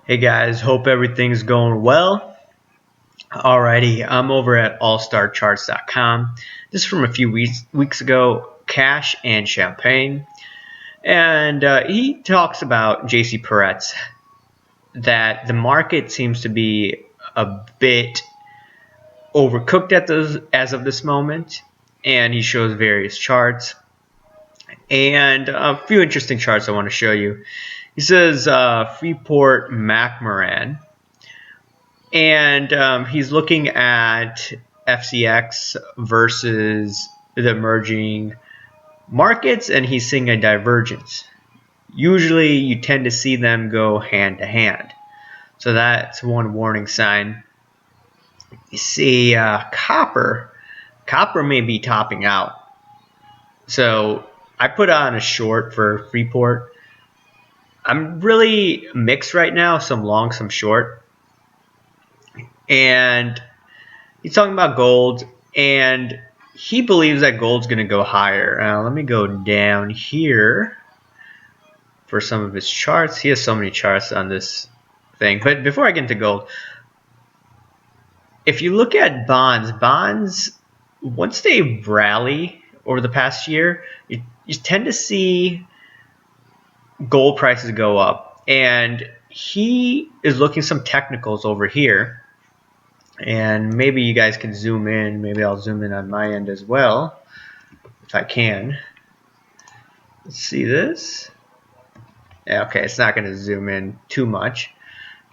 Hey guys, hope everything's going well. Alrighty, I'm over at allstarcharts.com. This is from a few weeks ago, Cash and Champagne. And he talks about JC Peretz, that the market seems to be a bit overcooked as of this moment. And he shows various charts. And a few interesting charts I want to show you. He says Freeport McMoran. And he's looking at FCX versus the emerging markets, and he's seeing a divergence. Usually you tend to see them go hand to hand. So that's one warning sign. You see copper. Copper may be topping out. So I put on a short for Freeport. I'm really mixed right now, some long, some short. And he's talking about gold, and he believes that gold's going to go higher. Let me go down here for some of his charts. He has so many charts on this thing. But before I get into gold, if you look at bonds, once they rally over the past year, you tend to see gold prices go up. And he is looking some technicals over here. And maybe you guys can zoom in. Maybe I'll zoom in on my end as well, if I can. Let's see this. Yeah, okay, it's not going to zoom in too much.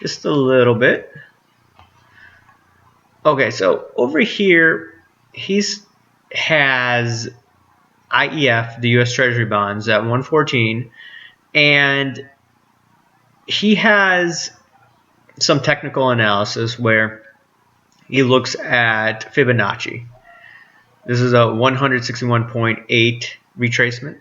Just a little bit. Okay, so over here, he has IEF, the U.S. Treasury bonds, at 114. And he has some technical analysis where he looks at Fibonacci. This is a 161.8 retracement.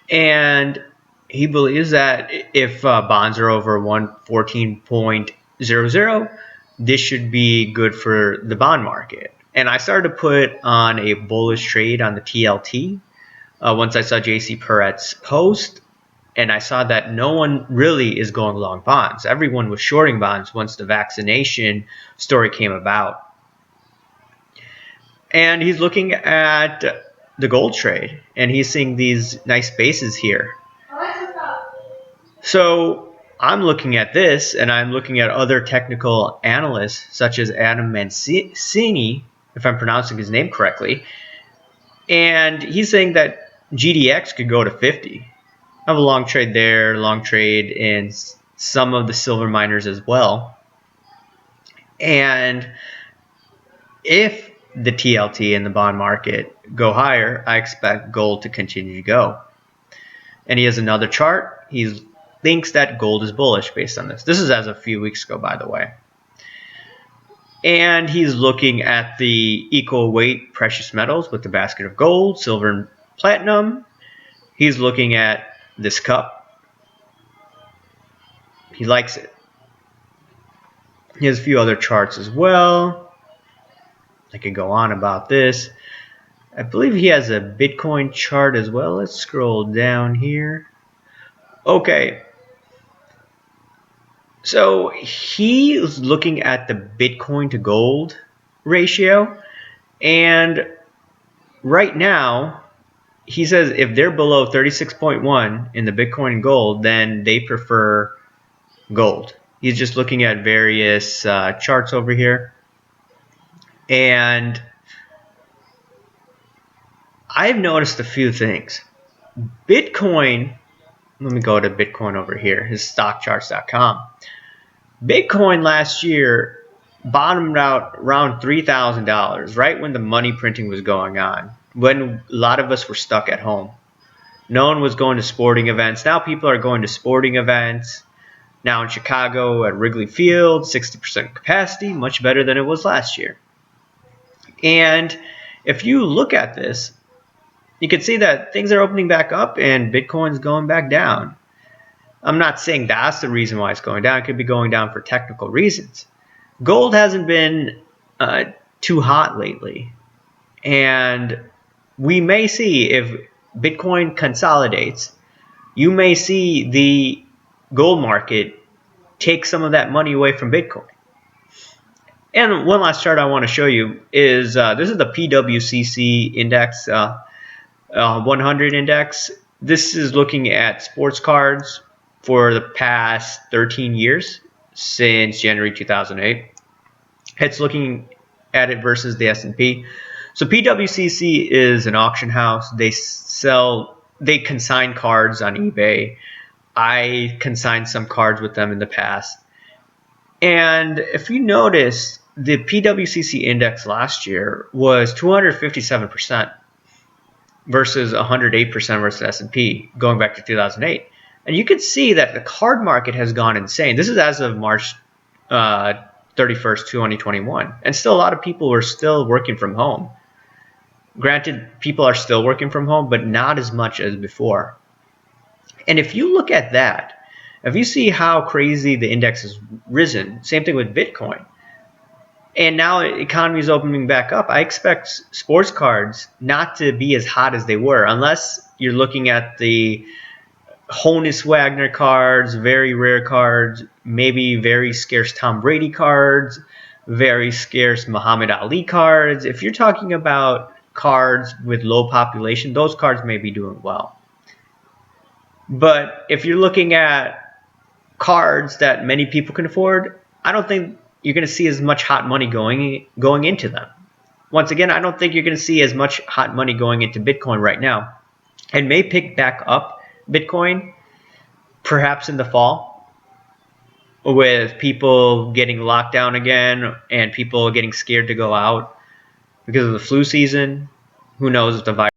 And he believes that if bonds are over 114.00, this should be good for the bond market. And I started to put on a bullish trade on the TLT once I saw JC Peretz post, and I saw that no one really is going long bonds. Everyone was shorting bonds once the vaccination story came about. And he's looking at the gold trade, and he's seeing these nice bases here. So I'm looking at this, and I'm looking at other technical analysts, such as Adam Mancini, if I'm pronouncing his name correctly, and he's saying that GDX could go to 50. I have a long trade there, long trade in some of the silver miners as well. And if the TLT and the bond market go higher, I expect gold to continue to go. And he has another chart. He thinks that gold is bullish based on this. This is as of a few weeks ago, by the way. And he's looking at the equal weight precious metals with the basket of gold, silver, and platinum. He's looking at this cup. He likes it. He has a few other charts as well. I could go on about this. I believe he has a Bitcoin chart as well. Let's scroll down here. Okay. So he's looking at the Bitcoin to gold ratio. And right now, he says if they're below 36.1 in the Bitcoin and gold, then they prefer gold. He's just looking at various charts over here. And I've noticed a few things. Bitcoin, let me go to Bitcoin over here, his stockcharts.com. Bitcoin last year bottomed out around $3,000, right when the money printing was going on, when a lot of us were stuck at home. No one was going to sporting events. Now people are going to sporting events. Now in Chicago at Wrigley Field, 60% capacity, much better than it was last year. And if you look at this, you can see that things are opening back up and Bitcoin's going back down. I'm not saying that's the reason why it's going down. It could be going down for technical reasons. Gold hasn't been too hot lately. And we may see, if Bitcoin consolidates, you may see the gold market take some of that money away from Bitcoin. And one last chart I want to show you is this is the PWCC index, 100 index. This is looking at sports cards for the past 13 years since January 2008. It's looking at it versus the S&P. So PWCC is an auction house. They consign cards on eBay. I consigned some cards with them in the past. And if you notice, the PWCC index last year was 257% versus 108% versus S&P going back to 2008. And you can see that the card market has gone insane. This is as of March 31st, 2021. And still a lot of people are still working from home. Granted, people are still working from home, but not as much as before. And if you look at that, if you see how crazy the index has risen, same thing with Bitcoin. And now the economy is opening back up. I expect sports cards not to be as hot as they were, unless you're looking at the Honus Wagner cards, very rare cards, maybe very scarce Tom Brady cards, very scarce Muhammad Ali cards. If you're talking about cards with low population, those cards may be doing well. But if you're looking at cards that many people can afford, I don't think you're going to see as much hot money going into them. Once again, I don't think you're going to see as much hot money going into Bitcoin right now. It may pick back up Bitcoin perhaps in the fall with people getting locked down again and people getting scared to go out because of the flu season. Who knows if the virus